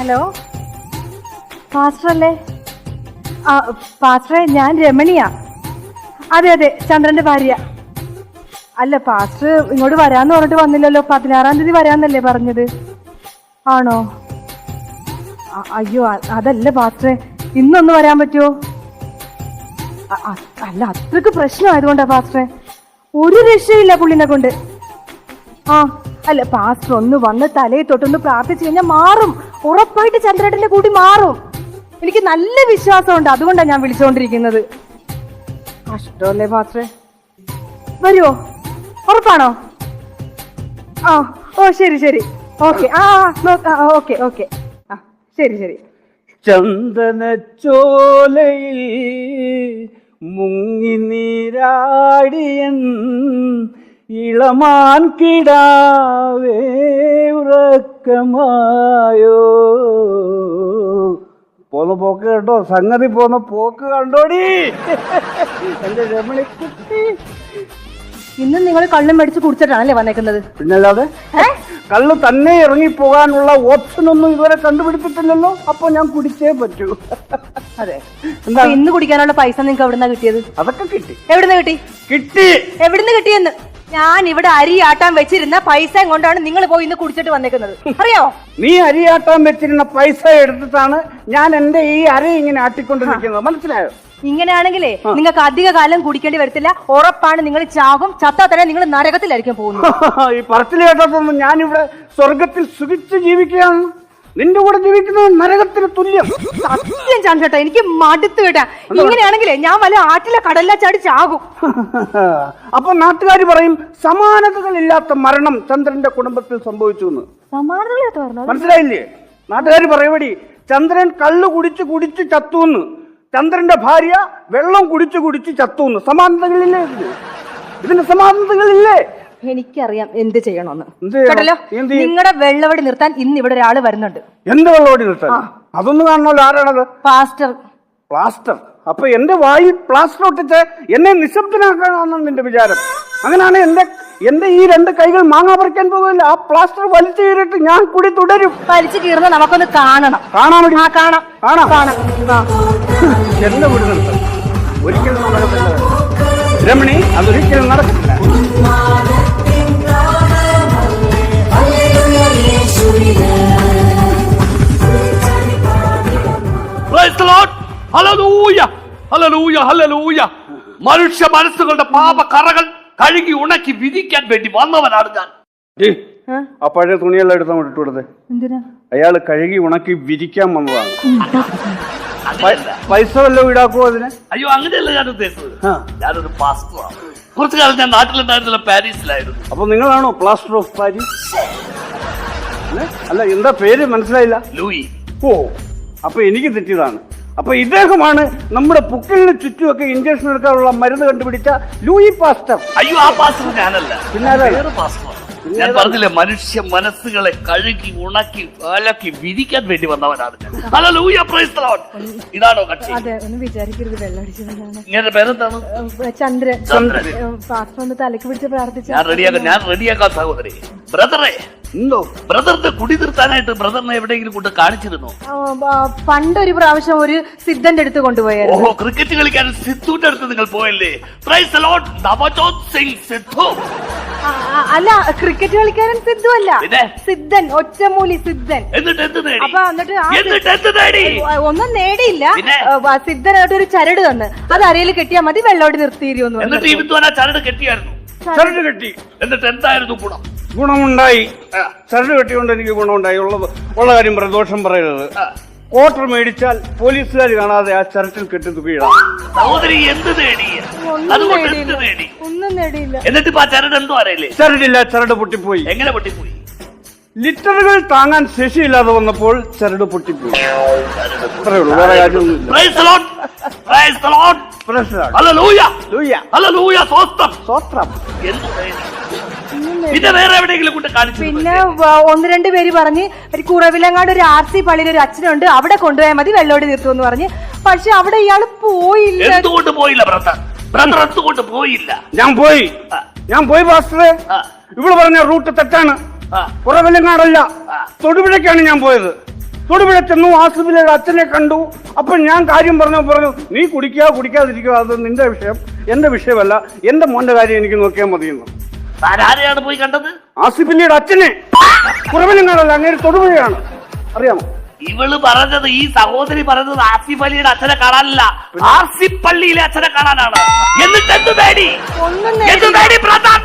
Hello, pastor അല്ലേ? പാസ്റ്ററെ, ഞാൻ രമണിയാ. അതെ അതെ, ചന്ദ്രന്റെ ഭാര്യ. അല്ല, പാസ്റ്റർ ഇങ്ങോട്ട് വരാന്ന് പറഞ്ഞിട്ട് വന്നില്ലല്ലോ. 16-ാം തീയതി വരാന്നല്ലേ പറഞ്ഞത്? ആണോ? അയ്യോ, അതല്ല പാസ്റ്ററെ, ഇന്നൊന്ന് വരാൻ പറ്റുമോ? അല്ല, അത്രക്ക് പ്രശ്നമായതുകൊണ്ടാ പാസ്റ്ററെ. ഒരു രക്ഷയില്ല പുള്ളിനെ കൊണ്ട്. അല്ല, പാസ്റ്റർ ഒന്ന് വന്ന് തലയിൽ തൊട്ടൊന്ന് പ്രാർത്ഥിച്ചു കഴിഞ്ഞാൽ മാറും. ഉറപ്പായിട്ട് ചന്ദ്രേട്ടന്റെ കൂട്ടി മാറും. എനിക്ക് നല്ല വിശ്വാസമുണ്ട്. അതുകൊണ്ടാണ് ഞാൻ വിളിച്ചുകൊണ്ടിരിക്കുന്നത്. കഷ്ടമല്ലേ പാസ്റ്ററെ? വരുവോ? ഉറപ്പാണോ? ഓ ശരി ശരി, ഓക്കെ. ഓക്കെ ഓക്കെ, ശരി ശരി. ചന്ദനച്ചോലയിൽ മുങ്ങി നീരാടിയൻ ഇളമാൻ കിടാവേ ഉറക്കമായോ. പോന്ന പോക്ക് കേട്ടോ, സംഗതി പോന്ന പോക്ക് കണ്ടോടി എന്റെ രമണി കുട്ടി. ഇന്ന് നിങ്ങൾ കള്ളും മേടിച്ച് കുടിച്ചിട്ടാണല്ലേ വന്നേക്കുന്നത്? പിന്നല്ലാതെ കള്ള് തന്നെ ഇറങ്ങിപ്പോകാനുള്ള ഓപ്ഷൻ ഒന്നും ഇതുവരെ കണ്ടുപിടിച്ചിട്ടില്ലല്ലോ. അപ്പൊ ഞാൻ കുടിച്ചേ പറ്റൂ. അതെ, എന്താ ഇന്ന് കുടിക്കാനുള്ള പൈസ നിങ്ങൾക്ക് എവിടുന്നാ കിട്ടിയത്? അതൊക്കെ കിട്ടി. എവിടുന്ന് കിട്ടി? എവിടുന്ന് കിട്ടിയെന്ന്? ഞാൻ ഇവിടെ അരി ആട്ടാൻ വെച്ചിരുന്ന പൈസ കൊണ്ടാണ് നിങ്ങൾ പോയി ഇന്ന് കുടിച്ചിട്ട് വന്നേക്കുന്നത്, അറിയാമോ? നീ അരി ആട്ടാൻ വെച്ചിരുന്ന പൈസ എടുത്തിട്ടാണ് ഞാൻ എന്റെ ഈ അരി ഇങ്ങനെ ആട്ടിക്കൊണ്ടിരിക്കുന്നത്, മനസ്സിലായോ? ഇങ്ങനെയാണെങ്കിലേ നിങ്ങൾക്ക് അധിക കാലം കുടിക്കേണ്ടി വരത്തില്ല. ഉറപ്പാണ് നിങ്ങൾ ചാകും. ചത്താ തന്നെ നിങ്ങൾ നരകത്തിലായിരിക്കും പോകുന്നത്. ഈ പറച്ചിൽ കേട്ടതൊന്നും ഞാനിവിടെ സ്വർഗത്തിൽ സുഖിച്ച് ജീവിക്കുകയാണ്. നിന്റെ കൂടെ ജീവിക്കുന്നത് നരകത്തിന് തുല്യം. സത്യം ചന്ദ്രേട്ടാ, എനിക്ക് മടുത്തു കേട്ടാ. ഇങ്ങനെയാണെങ്കിലേ ഞാൻ വല്ല ആറ്റിലെ കടലില ചാടി ചാകും. അപ്പൊ നാട്ടുകാർ പറയും സമാനതകളില്ലാത്ത മരണം ചന്ദ്രന്റെ കുടുംബത്തിൽ സംഭവിച്ചു എന്ന്. സമാനതകളില്ലാത്ത മരണം മനസ്സിലായില്ലേ? നാട്ടുകാർ പറയപടി ചന്ദ്രൻ കള്ളു കുടിച്ച് കുടിച്ച് ചത്തുന്ന്, ചന്ദ്രന്റെ ഭാര്യ വെള്ളം കുടിച്ച് കുടിച്ച് ചത്തുന്ന്. സമാനതകളില്ലേ? ഇതിന് സമാനതകളില്ലേ? എനിക്കറിയാം എന്ത് ചെയ്യണമെന്ന്. കേട്ടല്ലോ, നിങ്ങളുടെ വെള്ളവടി നിർത്താൻ ഇന്ന് ഇവിടെ ഒരാള് വരുന്നുണ്ട്. എന്ത് വെള്ളവടി നിർത്താൻ? അതൊന്നും കാണണല്ലോ. ആരാണത്? പാസ്റ്റർ. പ്ലാസ്റ്റർ? അപ്പൊ എന്റെ വായിൽ പ്ലാസ്റ്റർ ഒട്ടിച്ച് എന്നെ നിശബ്ദനാക്കാനാണെന്ന് നിന്റെ വിചാരം? അങ്ങനെയാണ് എന്റെ ഈ 2 കൈകൾ മാങ്ങാ പറിക്കാൻ പോകില്ല. ആ പ്ലാസ്റ്റർ വലിച്ചു കീറിട്ട് ഞാൻ കൂടി തുടരും. വലിച്ചു കീറുന്ന നമുക്കൊന്ന് കാണണം. കാണാൻ കാണാം. എന്നെ വിടു നിർത്താൻ ഒരിക്കലും നടക്കത്തില്ല രമണി, അതൊരിക്കലും നടക്കില്ല. മനുഷ്യ മനസ്സുകളുടെ പാപക്കറകൾ കഴുകി ഉണക്കി വിധിക്കാൻ വേണ്ടി വന്നവനാണ് ഞാൻ. ആ പഴയ തുണിയെല്ലാം എടുത്താൽ ഇട്ടു കൊടുത്തേ. അയാള് കഴുകി ഉണക്കി വിരിക്കാൻ വന്നതാണ്. പൈസ വല്ലതും ഈടാക്കുമോ അതിന്? അയ്യോ, അങ്ങനെയല്ല ഞാൻ ഉദ്ദേശിച്ചത്. ഞാനൊരു പാസ്റ്ററാണ്. കുറച്ചു കാലം ഞാൻ നാട്ടിലുണ്ടായിരുന്നില്ല, പാരീസിലായിരുന്നു. അപ്പൊ നിങ്ങളാണോ പ്ലാസ്റ്റർ ഓഫ് പാരീസ്? അല്ല, എന്താ പേര് മനസ്സിലായില്ല? ലൂയി. ഓ, അപ്പൊ എനിക്ക് തെറ്റിയതാണ്. അപ്പൊ ഇദ്ദേഹമാണ് നമ്മുടെ പുക്കിളിന് ചുറ്റുമൊക്കെ ഇഞ്ചക്ഷൻ എടുക്കാനുള്ള മരുന്ന് കണ്ടുപിടിച്ച ലൂയി പാസ്റ്റർ. അയ്യോ, ആ പാസ്റ്റർ ഞാനല്ല, പിന്നെ വേറെ പാസ്റ്റർ. ഞാൻ പറഞ്ഞില്ലേ, മനുഷ്യ മനസ്സുകളെ കഴുകി ഉണക്കി അലക്കി വിധിക്കാൻ വേണ്ടി വന്നവനാണ്. ഇതാണോ കക്ഷി? ഇങ്ങനെ പേരെന്താണ്? ചന്ദ്രൻ. തലക്ക് പിടിച്ച് പ്രാർത്ഥിച്ചു. ഞാൻ റെഡിയാക്കാം സഹോദരി. ബ്രദറെ, ബ്രദറിന്റെ കുടി നിർത്താനായിട്ട് ബ്രദറിനെ എവിടെയെങ്കിലും കൊണ്ട് കാണിച്ചിരുന്നു? പണ്ടൊരു പ്രാവശ്യം ഒരു സിദ്ധന്റെ അടുത്ത് കൊണ്ടുപോയായിരുന്നു. ഓഹോ, ക്രിക്കറ്റ് കളിക്കാൻ സിദ്ധുവിന്റെ അടുത്ത് നിങ്ങൾ പോയല്ലേ? Praise the Lord, Navjot Singh Sidhu. അല്ല, ക്രിക്കറ്റ് കളിക്കാരൻ സിദ്ധു അല്ല, സിദ്ധൻ, ഒറ്റമൂലി സിദ്ധൻ. എന്നിട്ട് എന്ത് നേടി? ഒന്നും നേടിയില്ല. സിദ്ധനായിട്ട് ഒരു ചരട് തന്ന് അത് അരയിൽ കെട്ടിയാൽ മതി, വെള്ളോടി നിർത്തിയിരുന്നു. എന്നിട്ട് ഈ വിദ്വാൻ ആ ചരട് കെട്ടിയായിരുന്നു? ചരട് കെട്ടി. എന്നിട്ട് എന്തായിരുന്നു ഗുണം? ഗുണമുണ്ടായി. ചരട് കെട്ടിക്കൊണ്ട് എനിക്ക് ഗുണമുണ്ടായി. ഉള്ള കാര്യം പറ, ദോഷം പറയരുത്. ക്വാർട്ടർ മേടിച്ചാൽ പോലീസുകാർ കാണാതെ ആ ചരട്ടിൽ കെട്ടി തുകയിടാം. സഹോദരി, എന്ത് നേടി? ഒന്നും നേടിയില്ല. എന്നിട്ട് ആ ചരട് എന്തോ അറിയില്ലേ? ചരടില്ല, ചരട് പൊട്ടിപ്പോയി. എങ്ങനെ പൊട്ടിപ്പോയി? ലിറ്ററുകൾ താങ്ങാൻ ശേഷിയില്ലാതെ വന്നപ്പോൾ ചരട് പൊട്ടിപ്പോയി. അത്രേ ഉള്ളൂ, വേറെ കാര്യമൊന്നുമില്ല. പിന്നെ വേറെ എവിടെയെങ്കിലും കൊണ്ട് കാണിച്ചു? പിന്നെ 1-2 പേര് പറഞ്ഞ് ഒരു കുറവിലങ്ങാട് ഒരു RC പള്ളിയിൽ ഒരു അച്ഛനുണ്ട്, അവിടെ കൊണ്ടുപോയാൽ മതി, വെള്ളോടി നിർത്തും എന്ന് പറഞ്ഞ്. പക്ഷെ അവിടെ ഇയാള് പോയില്ല. എന്തുകൊണ്ട് പോയില്ല ബ്രദർ? എന്തുകൊണ്ട് പോയില്ല? ഞാൻ പോയി പാസ്റ്ററെ. ഇവള് പറഞ്ഞ റൂട്ട് തെറ്റാണ്. കുറവിലങ്ങാടല്ല, തൊടുപുഴയ്ക്കാണ് ഞാൻ പോയത്. തൊടുപുഴ ചെന്നു, ആസിഫിലിയുടെ അച്ഛനെ കണ്ടു. അപ്പൊ ഞാൻ കാര്യം പറഞ്ഞു, നീ കുടിക്കാതിരിക്കുക, അത് നിന്റെ വിഷയം, എന്റെ വിഷയമല്ല, എന്റെ മോന്റെ കാര്യം എനിക്ക് നോക്കിയാൽ മതിയെന്നു. ആരെയാണ് പോയി കണ്ടത്? ആസിഫിലിയുടെ അച്ഛനെ. കുറവിലങ്ങാടല്ല, അങ്ങനെ തൊടുപുഴയാണ്, അറിയാമോ? ഇവള് പറഞ്ഞത്, ഈ സഹോദരി പറഞ്ഞത് ആസിഫ് അലിയുടെ അച്ഛനെ കാണാനല്ല, ആസിഫ് പള്ളിയിലെ അച്ഛനെ കാണാനാണ്. എന്നിട്ട് എന്ത് നേടി? ഒന്നും എന്ത് നേടി ബ്രദർ?